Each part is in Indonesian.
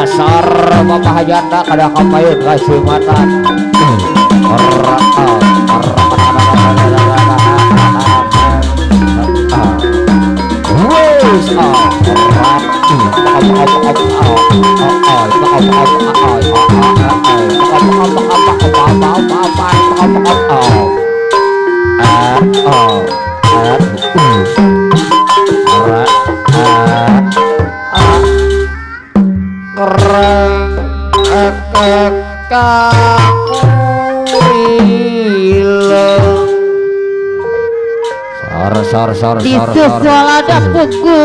asar mamahajata kada kamayun kasih matan di sesuala pugu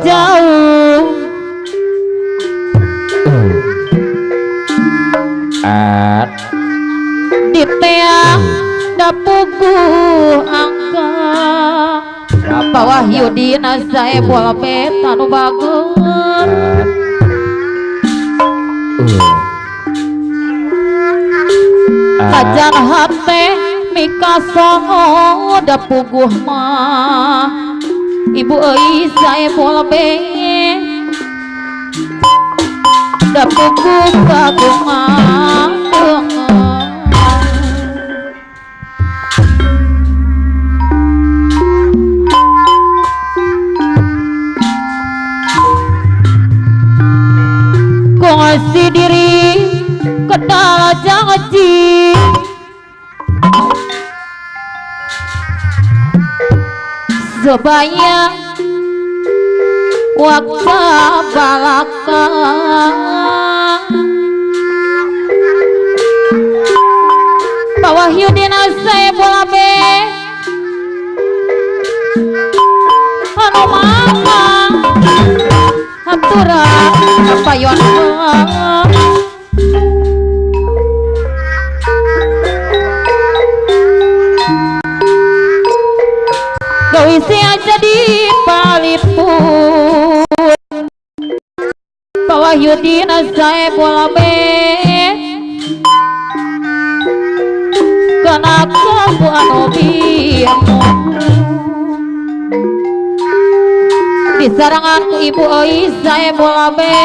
jauh di teang dapugu angka bawah yudina saya bola peta nu bagus ajan hati Mika songo da puguh mah ibu euy sae bola be da puguh bagus mah kongsi diri kedal janji sebaya waktu balaka bawah yudina saya bola be anu mama hatura payon isi aja di palipun bawah yudina saya bola be kena kamu anu biamu di saranganku ibu oi saya bola be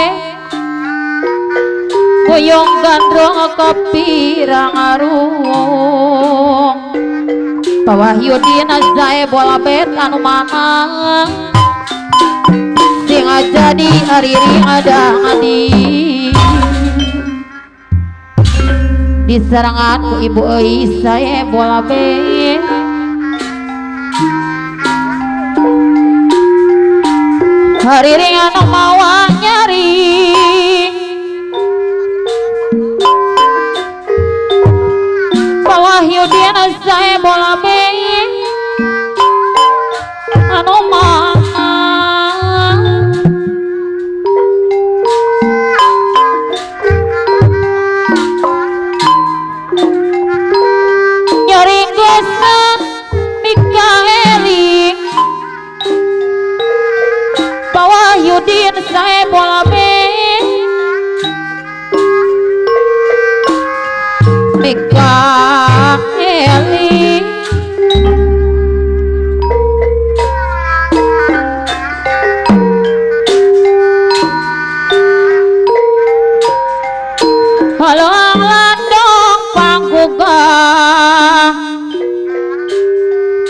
boyong gandrong kapirang arung bawah yudina saya bola bet anu mana sing jadi ariri ada ngadi di saranganku ibu euy saya bola bet hariri anu mawa nyari bawah yudina saya bola be anu mana nyari geus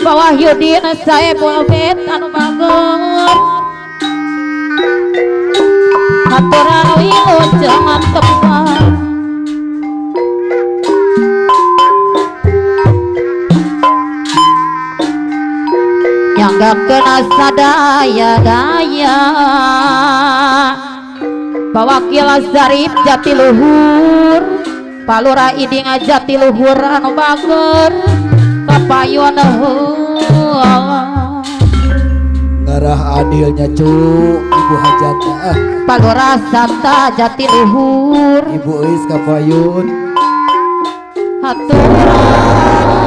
Bawah Yudin Saebul Bet anu bager aturan wilujeng tepat nyangga kena sadaya-daya Pawakil Zarif Jatiluhur Palura Iding Jatiluhur anu bager kapayun ngarah adilnya cu ibu hajatna Palura Santa Jatiluhur ibu Eis kapayun aturan